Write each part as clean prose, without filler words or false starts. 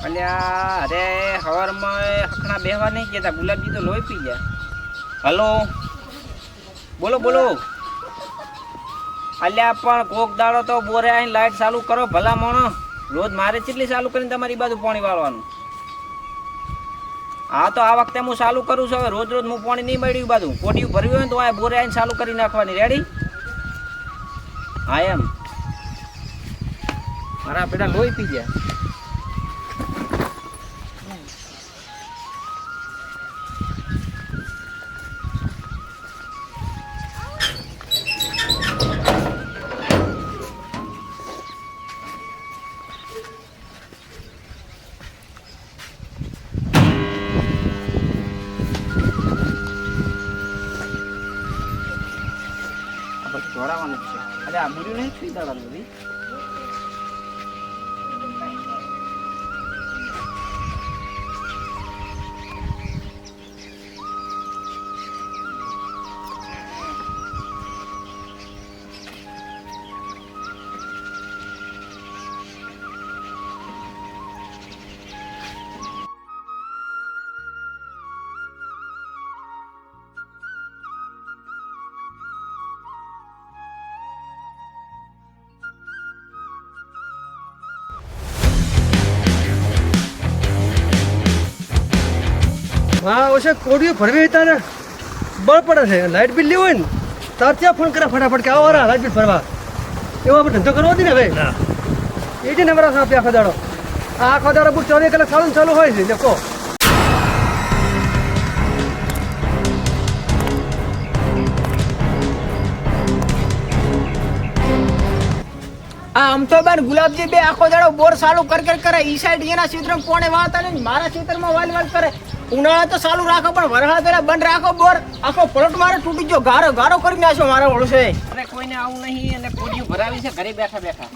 અલ્યા અરે હવારમાં હકણા બેહવા નહીં કહેતા, ગુલાબજી તો લોહી પી ગયા. હલો, બોલો બોલો. અલ્યા પણ કોક દાડો તો બોરે આવીને લાઈટ ચાલુ કરો ભલા મોણો. રોજ મારે કેટલી ચાલુ કરીને તમારી બાજુ પાણી વાળવાનું? હા તો આ વખતે હું ચાલુ કરું છું. હવે રોજ રોજ હું પાણી નહીં મળ્યું બાજુ કોટિયું ભર્યું હોય ને તો આ બોરે આવીને ચાલુ કરી નાખવાની. રેડી? હા એમ. મારા પેલા લોહી પી ગયા. જોડાવાનું છે. અરે આ મૂર્યું નહીં પી દાડાનું બધી. હા ઓછે કોડિયું ભરવી તારે બળ પડે છે. લાઇટ બિલ લેવું હોય ને તાર ત્યાં ફોન કરે ફટાફટ કે આવો રા લાઇટ બિલ ભરવા. એવો આપણે ધંધો કરવો હતી ને હવે એ જ ને મારા સાપે આખો દાડો આખો દાડો બુક 24 કલાક ચાલુ હોય છે. દેખો આમ તો બેન ગુલાબજી બે આખો દાડો બોર ચાલુ કરે ઈ સાઈડ એના ક્ષેત્રમાં પોણે વાળતા ને મારા ક્ષેત્રમાં વાલ કરે. ઉનાળા તો ચાલુ રાખો પણ વરસાદ પેલા બંધ રાખો. બોર આખો પલટ મારે તૂટી ગયો, ગારો કરી નાખ્યો મારા ઓળશે. અરે કોઈને આવું નહીં અને કોડિયું ભરાવી છે ઘરે બેઠા બેઠા.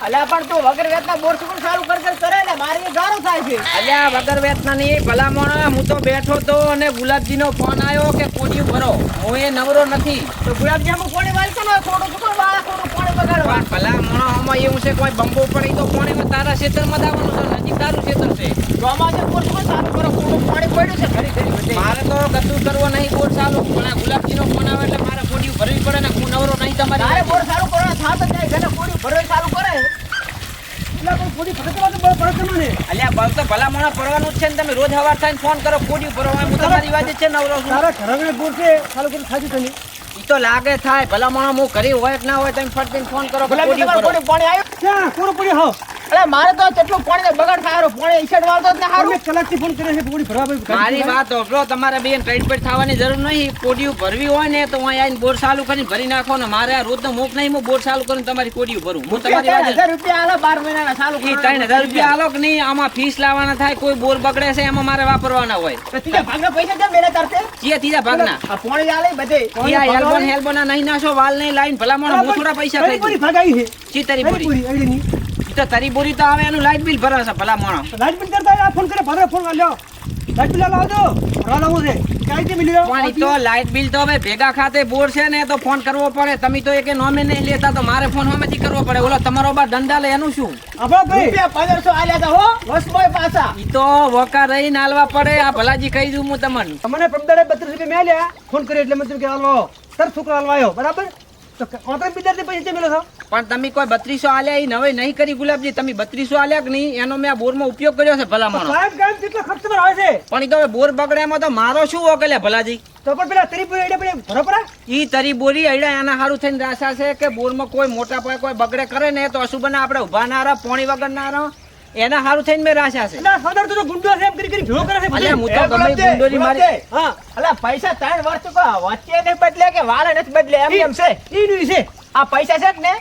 અલ્યા પણ તું વગર વેતના બોર શું ચાલુ કરે ને મારે એ ગારો થાય છે. અલ્યા વગર વેતના નહીં ભલામણ. હું તો બેઠો તો અને ગુલાબજીનો ફોન આવ્યો કે કોડિયું ભરો. હું એ નવરો નથી. તો ગુલાબજી આમાં પોણે વાળતો ને થોડું પોણે બગાડવા. પણ ભલામણ આમાં એવું છે કોઈ બંબો પડી તો પાણીમાં તારા ક્ષેત્રમાં જ આવવાનું છે. નજીક તારું ક્ષેત્ર છે. ચોમાસે બોર શું ચાલુ કરો થોડું પાણી પડ્યું છે ઘડી મારે તો ગતું કરવો નહીં બોર ચાલુ. પણ આ ગુલાબજીનો ફોન આવે એટલે મારે કોડિયું ભરવી પડે ને. હું નવરો નહીં તમારી મારે બોર ચાલુ કરવાના થાત જ જાય જેને કોડિયું ભરવા ચાલુ કરે. અલ્યા બળ તો ભલામણ પડવાનું જ છે ને. તમે રોજ સવાર થઈને ફોન કરો કોડિયું ભરો. હું તમારી વાત છે નવરો છું. તારા ઘરને બોર છે ચાલુ કરી થાજી તને ઈ તો લાગે થાય ભલામણ. હું ઘરે હોય કે ના હોય તમે ફટ ફોન કરો કે ગુલાબજી કોડિયું ભરો. તમારું પાણી આવ્યું? ક્યાં કોણ પડ્યો હાવ અરે મારે તો કેટલું પાણી બગાડ થાય. પાણી ઈસડ વાળતો જ ને હારું. કલાકથી ફોન કરે છે કોડી ભરવા મારી વાત હોભળો. તમારે બેન ટ્રેડ પર થવાની જરૂર નહીં. કોડિયું ભરવી હોય ને તો અહીં આવીને બોર ચાલુ કરીને ભરી નાખો ને. મારે આ રોજનો મુખ નહીં. હું બોર ચાલુ કરીને તમારી કોડિયું ભરું. હું તમારી વાત 1000 રૂપિયા આલો 12 મહિનાના ચાલુ ઈ 3000 રૂપિયા આલો કે નહીં. આમાં ફીસ લાવવાના થાય. કોઈ બોર બગડે છે એમાં મારે વાપરવાના હોય. ત્રીજા ભાગના પૈસા કેમ મેલે તારતે? ત્રીજા ભાગના આ પાણી આલે બધે. હેલ્બોના નહીં નાશો વાલ નહીં લાઈન ભલામણ. હું થોડા પૈસા ખાઈ દઉં. ભાગાઈ છે ચીતરી બોરી પૂરી આઈડીની ઈ તો તરી બોરી તો આવે એનું લાઈટ બિલ ભરાશે ભલામણ. લાઈટ બિલ કરતા આ ફોન કરે ભારે ફોન લ્યો લાઈટ બિલ લાવો દો ભરવા લાવું છે કાઈ તે મિલ્યો પણ ઈ તો લાઈટ બિલ તો હવે ભેગા ખાતે બોર છે ને તો ફોન કરવો પડે. તમે તો એકે નોમે નહીં લેતા તો મારે ફોન સામેથી કરવો પડે. ઓલો તમારો બા દંડા લે એનું શું? આપા ભાઈ રૂપિયા 1500 આલ્યા તા હો વસમોય પાછા. ઈ તો વકા રહીને આલવા પડે. આ ભલાજી કહી દઉં હું તમને. તમને પ્રમદાડે 32 રૂપિયા મેલ્યા ફોન કર્યો એટલે મેં કે હાલો સર છોકરા હાલવા આવ્યો બરાબર તો ઓટો વિદ્યાર્થી પૈસા મેલો છો પણ તમે કોઈ 3200 આલ્યા ઈ નવે નહીં કરી ગુલાબજી. તમે 3200 આલ્યા કે નહીં એનો મેં આ બોરમાં ઉપયોગ કર્યો છે ભલામણ. સાહેબ કામ કેટલો ખર્ચ પર આવે છે પણ ઈ તો હવે બોર બગડે એમાં તો મારો શું ઓકલ્યા ભલાજી? તો પણ પેલા તરી પૂરી આઈડિયા પડે ભરો પરા ઈ તરી બોરી અડ્યા એના હારું થઈને રાશા છે કે બોરમાં કોઈ મોટા પાયે કોઈ બગડે કરે ને તો અશુભના આપણે ઉભા ના રહો પાણી વગર ના રહો એના હારું થઈને મેં રાશા છે. એટલે સદર તો ગુંડો છે એમ કરી ભેળો કરે છે અલ્યા હું તો ગમે ગુંડોરી મારી. હા અલા પૈસા 3 વર્ષ કો વચ્ચે ને બદલે કે વાળે નથી બદલે એમ છે. ઈ છે આ પૈસા છે કે ને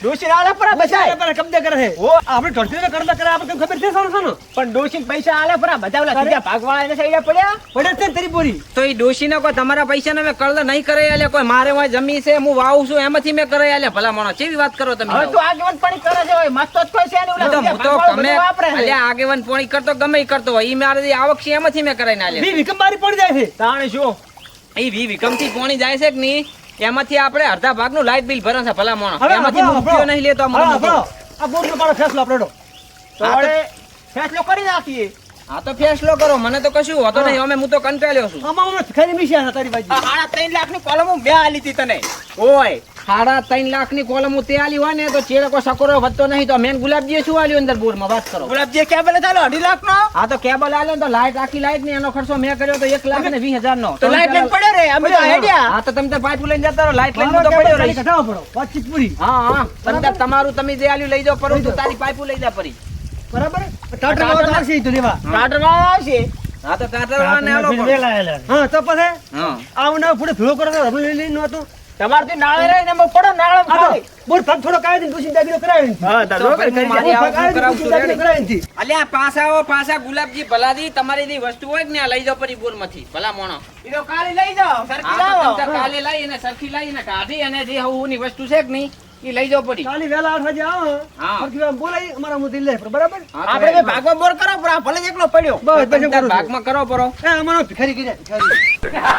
ડોશી આલે પર બચાય પર કબજે કરે છે ઓ આપણે ઢોળતીને કરતા કરે આપણે ખબર છે સાનો સાનો પણ ડોશી પૈસા આલે પર બધા ઓલા ત્રીજા ભાગવાળા એને સાઈડે પડ્યા પડે છે તરી પૂરી તો ઈ ડોશીને કોઈ તમારા પૈસાને મેં કરદ નહીં કરે આલ્યા. કોઈ મારે હોય જમી છે હું વાવું છું એમાંથી મેં કરે આલ્યા. ભલા માણો કેવી વાત કરો તમે? હવે તો આગેવન પાણી કરે છે હોય મસ્ત જ કોઈ છે ને ઈ તો ઓલા હું તો ભાગવાળા ગમે બધું વાપરે છે. અલ્યા આગેવાન પોણી કરતો ગમે ઈ કરતો હોય. ઈ મારી આવક છે એમાંથી મેં કરાઈને આલ્યા. બી વિકમ મારી પડી જાય છે તાણે શું ઈ વી વિકમથી પોણી જાય છે કે નહીં એમાંથી આપણે અડધા ભાગનું લાઇટ બિલ ભરે છે ભલા માણસ હવે એમાંથી હું રૂપિયો નહીં લેતો આ મને હા, મૂકો. આ બોર્ડનો પાડો ફેસલો આપણો તો હવે ફેસલો કરી નાખીએ હા તો ફેસલો કરો મને તો કશું હોતો નહીં અમે હું તો કંટાળ્યો છું આમાં અમે ખરી મિશ્યા હતા તારી બાજુ આ 3.5 લાખની કોલમ હું બે આલી હતી તને ઓય 3.5 લાખની કોલમ હું તે આલી હોય ને તો ચેડકો સકોરો વધતો નહીં તો મેન ગુલાબજીએ શું આલ્યું અંદર બોરમાં વાત કરો ગુલાબજી ક્યાં બોલે ચાલો 2.5 લાખનો હા તો કેબલ આલ્યો ને તો લાઈટ આખી લાઈટ ને એનો ખર્ચો મેં કર્યો તો 1,20,000 નો તો લાઈટ લઈને પડ્યો રે અમે તો હેડ્યા હા તો તમે તો પાઇપ લઈને જતા રહો લાઈટ લઈને હું તો પડ્યો રહીશ કઢાવો પડો વાતચીત પૂરી હા હા તમે તાર તમારું તમે જે આલ્યું લઈ જાઓ પરું તો તારી પાઇપો લઈ જા પરી બરાબર ટાટર વાળો આવશે ઈ તો લેવા ટાટર વાળા આવશે હા તો ટાટર વાળાને આલો પણ. હા તો પછી હા આવું ના ફૂડે ભેળો કરો તો રમણ લઈ નો હતો તમારથી નાળે રહીને અમે પડો નાળે આ તો બોર ભાગ થોડો કાઢી દે દુસી દાગીનો કરાવી હા તો ભાઈ હું મારી આવક કરાવું છું રેડી. કરાવી અલ્યા પાછા ગુલાબજી ભલાદી તમારી જે વસ્તુ હોય ને આ લઈ જાઓ પરી બોરમાંથી ભલા મોણો ઈ તો કાલે લઈ જાઓ સરકી હા તો લાવો તમ તાર કાલે લઈ અને સરખી લઈ અને કાઢી અને જે હવની વસ્તુ છે કે નહીં એ લઈ જાઓ પડી કાલી વેલા 8 વાગે આવો હા. ફરકી આમ બોલાઈ અમારા મુદ્દે લે બરાબર આપણે બે ભાગમાં બોર કરો પણ આ ભલે જ એકલો પડ્યો બસ બસ તમે તાર ભાગમાં કરો પરો એ અમારો ભિખારી કરી ભિખારી